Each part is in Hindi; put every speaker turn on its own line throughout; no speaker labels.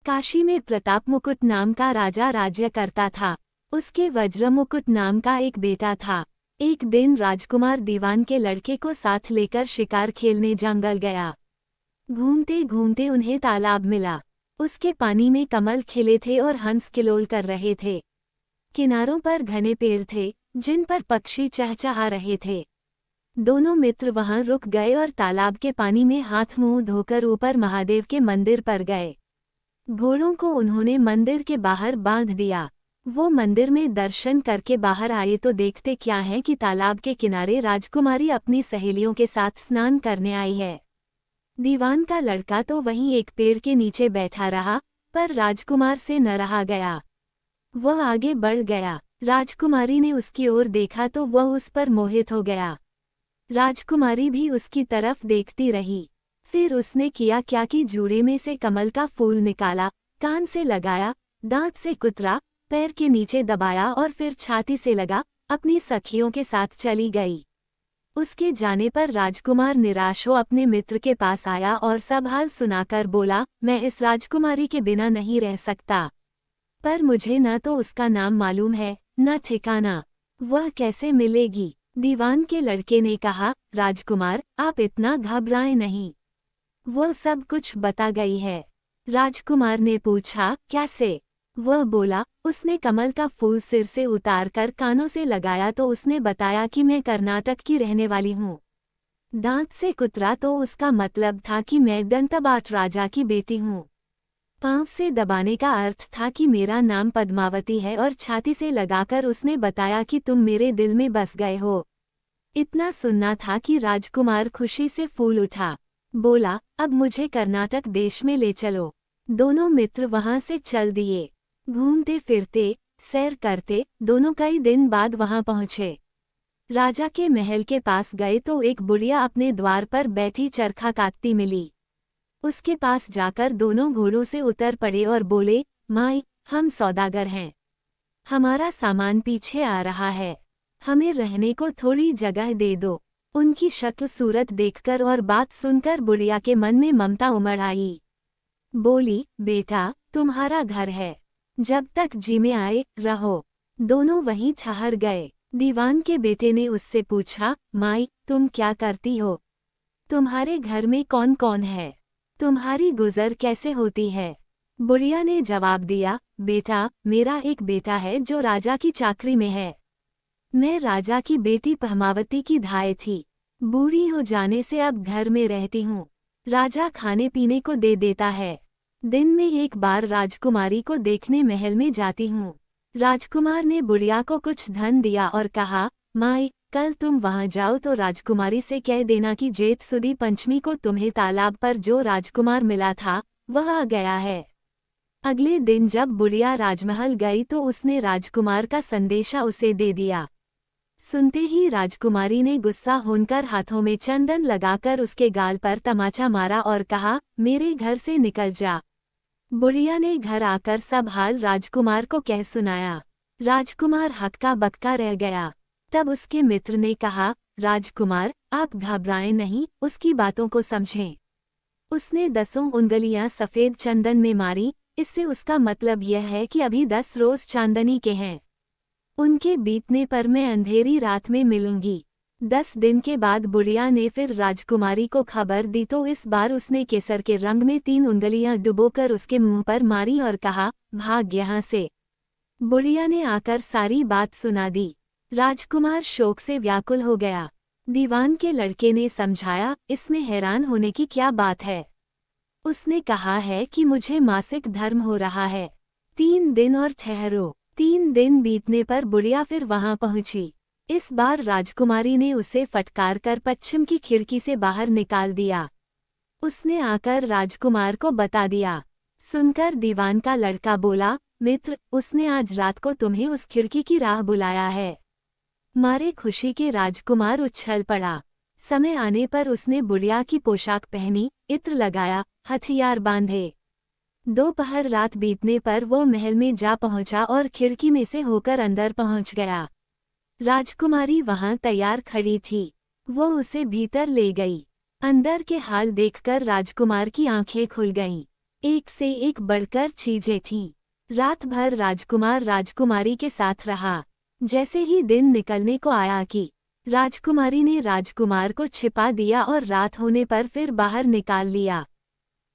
काशी में प्रताप मुकुट नाम का राजा राज्य करता था। उसके वज्र मुकुट नाम का एक बेटा था। एक दिन राजकुमार दीवान के लड़के को साथ लेकर शिकार खेलने जंगल गया। घूमते घूमते उन्हें तालाब मिला। उसके पानी में कमल खिले थे और हंस किलोल कर रहे थे। किनारों पर घने पेड़ थे जिन पर पक्षी चहचहा रहे थे। दोनों मित्र वहां रुक गए और तालाब के पानी में हाथ मुंह धोकर ऊपर महादेव के मंदिर पर गए। घोड़ों को उन्होंने मंदिर के बाहर बांध दिया। वो मंदिर में दर्शन करके बाहर आए तो देखते क्या है कि तालाब के किनारे राजकुमारी अपनी सहेलियों के साथ स्नान करने आई है। दीवान का लड़का तो वहीं एक पेड़ के नीचे बैठा रहा, पर राजकुमार से न रहा गया। वह आगे बढ़ गया। राजकुमारी ने उसकी ओर देखा तो वह उस पर मोहित हो गया। राजकुमारी भी उसकी तरफ देखती रही। फिर उसने किया क्या कि जूड़े में से कमल का फूल निकाला, कान से लगाया, दांत से कुतरा, पैर के नीचे दबाया और फिर छाती से लगा, अपनी सखियों के साथ चली गई। उसके जाने पर राजकुमार निराश हो अपने मित्र के पास आया और सब हाल सुनाकर बोला, मैं इस राजकुमारी के बिना नहीं रह सकता। पर मुझे न तो उसका नाम मालूम है न ठिकाना। वह कैसे मिलेगी? दीवान के लड़के ने कहा, राजकुमार आप इतना घबराएं नहीं, वह सब कुछ बता गई है। राजकुमार ने पूछा, कैसे? वह बोला, उसने कमल का फूल सिर से उतारकर कानों से लगाया तो उसने बताया कि मैं कर्नाटक की रहने वाली हूँ। दांत से कुतरा तो उसका मतलब था कि मैं दंतबाट राजा की बेटी हूँ। पांव से दबाने का अर्थ था कि मेरा नाम पद्मावती है और छाती से लगाकर उसने बताया कि तुम मेरे दिल में बस गए हो। इतना सुनना था कि राजकुमार खुशी से फूल उठा। बोला, अब मुझे कर्नाटक देश में ले चलो। दोनों मित्र वहां से चल दिए। घूमते फिरते, सैर करते, दोनों कई दिन बाद वहां पहुंचे। राजा के महल के पास गए तो एक बुढ़िया अपने द्वार पर बैठी चरखा काटती मिली। उसके पास जाकर दोनों घोड़ों से उतर पड़े और बोले, माई, हम सौदागर हैं। हमारा सामान पीछे आ रहा है, हमें रहने को थोड़ी जगह दे दो। उनकी शक्ल सूरत देखकर और बात सुनकर बुढ़िया के मन में ममता उमड़ आई। बोली, बेटा, तुम्हारा घर है, जब तक जी में आए रहो। दोनों वहीं ठहर गए। दीवान के बेटे ने उससे पूछा, माई, तुम क्या करती हो? तुम्हारे घर में कौन कौन है? तुम्हारी गुजर कैसे होती है? बुढ़िया ने जवाब दिया, बेटा, मेरा एक बेटा है जो राजा की चाकरी में है। मैं राजा की बेटी पद्मावती की धाय थी। बूढ़ी हो जाने से अब घर में रहती हूँ। राजा खाने पीने को दे देता है। दिन में एक बार राजकुमारी को देखने महल में जाती हूँ। राजकुमार ने बुढ़िया को कुछ धन दिया और कहा, माई, कल तुम वहां जाओ तो राजकुमारी से कह देना कि जेठ सुदी पंचमी को तुम्हें तालाब पर जो राजकुमार मिला था वह आ गया है। अगले दिन जब बुढ़िया राजमहल गई तो उसने राजकुमार का संदेशा उसे दे दिया। सुनते ही राजकुमारी ने गुस्सा होकर हाथों में चंदन लगाकर उसके गाल पर तमाचा मारा और कहा, मेरे घर से निकल जा। बुढ़िया ने घर आकर सब हाल राजकुमार को कह सुनाया। राजकुमार हक्का बक्का रह गया। तब उसके मित्र ने कहा, राजकुमार, आप घबराएं नहीं, उसकी बातों को समझें। उसने 10 उंगलियां सफेद चंदन में मारी, इससे उसका मतलब यह है कि अभी 10 रोज चांदनी के हैं। उनके बीतने पर मैं अंधेरी रात में मिलूंगी। 10 दिन के बाद बुढ़िया ने फिर राजकुमारी को खबर दी तो इस बार उसने केसर के रंग में 3 उंगलियां डुबोकर उसके मुंह पर मारी और कहा, भाग यहाँ से। बुढ़िया ने आकर सारी बात सुना दी। राजकुमार शोक से व्याकुल हो गया। दीवान के लड़के ने समझाया, इसमें हैरान होने की क्या बात है? उसने कहा है कि मुझे मासिक धर्म हो रहा है। 3 दिन और ठहरो। 3 दिन बीतने पर बुढ़िया फिर वहां पहुंची। इस बार राजकुमारी ने उसे फटकार कर पश्चिम की खिड़की से बाहर निकाल दिया। उसने आकर राजकुमार को बता दिया। सुनकर दीवान का लड़का बोला, मित्र, उसने आज रात को तुम्हें उस खिड़की की राह बुलाया है। मारे खुशी के राजकुमार उछल पड़ा। समय आने पर उसने बुढ़िया की पोशाक पहनी, इत्र लगाया, हथियार बांधे। दोपहर रात बीतने पर वो महल में जा पहुंचा और खिड़की में से होकर अंदर पहुंच गया। राजकुमारी वहां तैयार खड़ी थी। वो उसे भीतर ले गई। अंदर के हाल देखकर राजकुमार की आंखें खुल गईं। एक से एक बढ़कर चीजें थीं। रात भर राजकुमार राजकुमारी के साथ रहा। जैसे ही दिन निकलने को आया कि राजकुमारी ने राजकुमार को छिपा दिया और रात होने पर फिर बाहर निकाल लिया।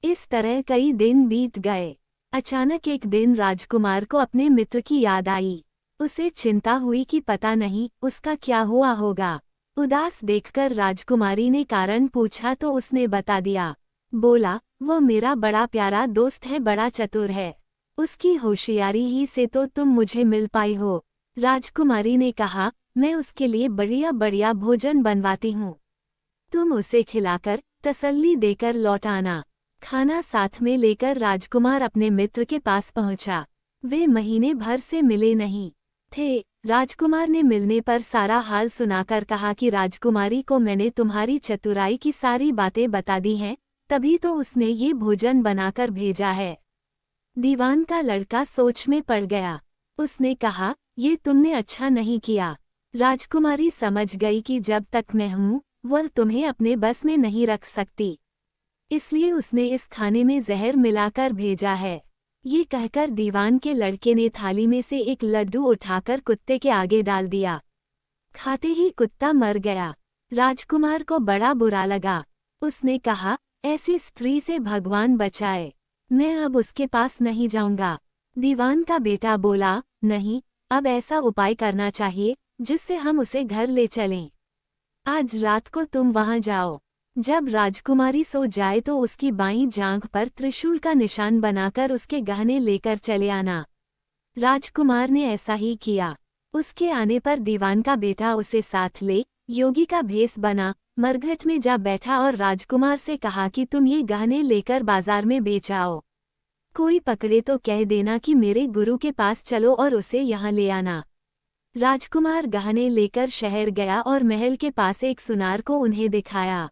इस तरह कई दिन बीत गए। अचानक एक दिन राजकुमार को अपने मित्र की याद आई। उसे चिंता हुई कि पता नहीं उसका क्या हुआ होगा। उदास देखकर राजकुमारी ने कारण पूछा तो उसने बता दिया। बोला, वो मेरा बड़ा प्यारा दोस्त है, बड़ा चतुर है। उसकी होशियारी ही से तो तुम मुझे मिल पाई हो। राजकुमारी ने कहा, मैं उसके लिए बढ़िया बढ़िया भोजन बनवाती हूँ। तुम उसे खिलाकर तसल्ली देकर लौट आना। खाना साथ में लेकर राजकुमार अपने मित्र के पास पहुंचा। वे महीने भर से मिले नहीं थे। राजकुमार ने मिलने पर सारा हाल सुनाकर कहा कि राजकुमारी को मैंने तुम्हारी चतुराई की सारी बातें बता दी हैं, तभी तो उसने ये भोजन बनाकर भेजा है। दीवान का लड़का सोच में पड़ गया। उसने कहा, ये तुमने अच्छा नहीं किया। राजकुमारी समझ गई कि जब तक मैं हूँ वह तुम्हें अपने बस में नहीं रख सकती, इसलिए उसने इस खाने में जहर मिलाकर भेजा है। ये कहकर दीवान के लड़के ने थाली में से एक लड्डू उठाकर कुत्ते के आगे डाल दिया। खाते ही कुत्ता मर गया। राजकुमार को बड़ा बुरा लगा। उसने कहा, ऐसी स्त्री से भगवान बचाए, मैं अब उसके पास नहीं जाऊंगा। दीवान का बेटा बोला, नहीं, अब ऐसा उपाय करना चाहिए जिससे हम उसे घर ले चलें। आज रात को तुम वहां जाओ। जब राजकुमारी सो जाए तो उसकी बाईं जांघ पर त्रिशूल का निशान बनाकर उसके गहने लेकर चले आना। राजकुमार ने ऐसा ही किया। उसके आने पर दीवान का बेटा उसे साथ ले योगी का भेष बना, मरघट में जा बैठा और राजकुमार से कहा कि तुम ये गहने लेकर बाजार में बेच आओ। कोई पकड़े तो कह देना कि मेरे गुरु के पास चलो और उसे यहाँ ले आना। राजकुमार गहने लेकर शहर गया और महल के पास एक सुनार को उन्हें दिखाया।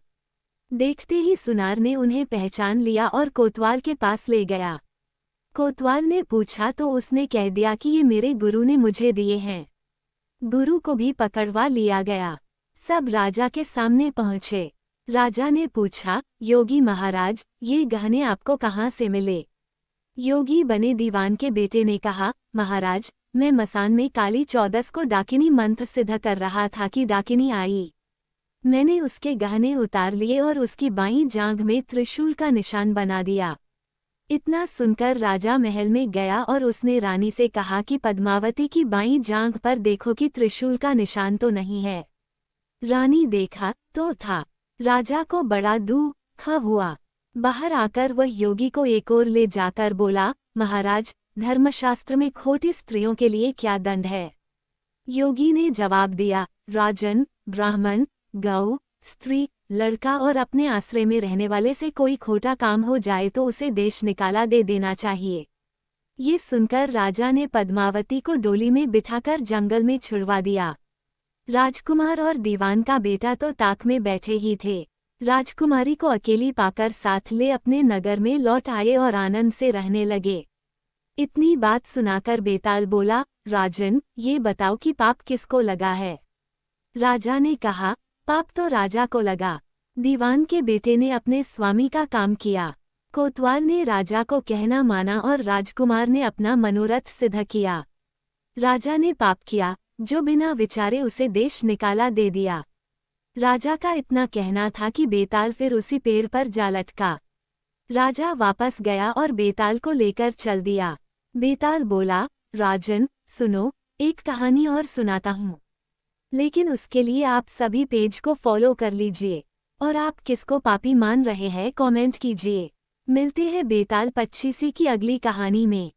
देखते ही सुनार ने उन्हें पहचान लिया और कोतवाल के पास ले गया। कोतवाल ने पूछा तो उसने कह दिया कि ये मेरे गुरु ने मुझे दिए हैं। गुरु को भी पकड़वा लिया गया। सब राजा के सामने पहुँचे। राजा ने पूछा, योगी महाराज, ये गहने आपको कहाँ से मिले? योगी बने दीवान के बेटे ने कहा, महाराज, मैं मसान में काली चौदस को डाकिनी मंत्र सिद्ध कर रहा था कि डाकिनी आई। मैंने उसके गहने उतार लिए और उसकी बाईं जांघ में त्रिशूल का निशान बना दिया। इतना सुनकर राजा महल में गया और उसने रानी से कहा कि पद्मावती की बाईं जांघ पर देखो कि त्रिशूल का निशान तो नहीं है। रानी देखा तो था। राजा को बड़ा दुख हुआ। बाहर आकर वह योगी को एक ओर ले जाकर बोला, महाराज, धर्मशास्त्र में खोटी स्त्रियों के लिए क्या दंड है? योगी ने जवाब दिया, राजन, ब्राह्मण, गौ, स्त्री, लड़का और अपने आश्रय में रहने वाले से कोई खोटा काम हो जाए तो उसे देश निकाला दे देना चाहिए। ये सुनकर राजा ने पद्मावती को डोली में बिठाकर जंगल में छुड़वा दिया। राजकुमार और दीवान का बेटा तो ताक में बैठे ही थे। राजकुमारी को अकेली पाकर साथ ले अपने नगर में लौट आए और आनंद से रहने लगे। इतनी बात सुनाकर बेताल बोला, राजन, ये बताओ कि पाप किसको लगा है? राजा ने कहा, पाप तो राजा को लगा। दीवान के बेटे ने अपने स्वामी का काम किया। कोतवाल ने राजा को कहना माना और राजकुमार ने अपना मनोरथ सिद्ध किया। राजा ने पाप किया, जो बिना विचारे उसे देश निकाला दे दिया। राजा का इतना कहना था कि बेताल फिर उसी पेड़ पर जा लटका। राजा वापस गया और बेताल को लेकर चल दिया। बेताल बोला, राजन, सुनो, एक कहानी और सुनाता हूँ, लेकिन उसके लिए आप सभी पेज को फॉलो कर लीजिए और आप किसको पापी मान रहे हैं कमेंट कीजिए। मिलते हैं बेताल 25 की अगली कहानी में।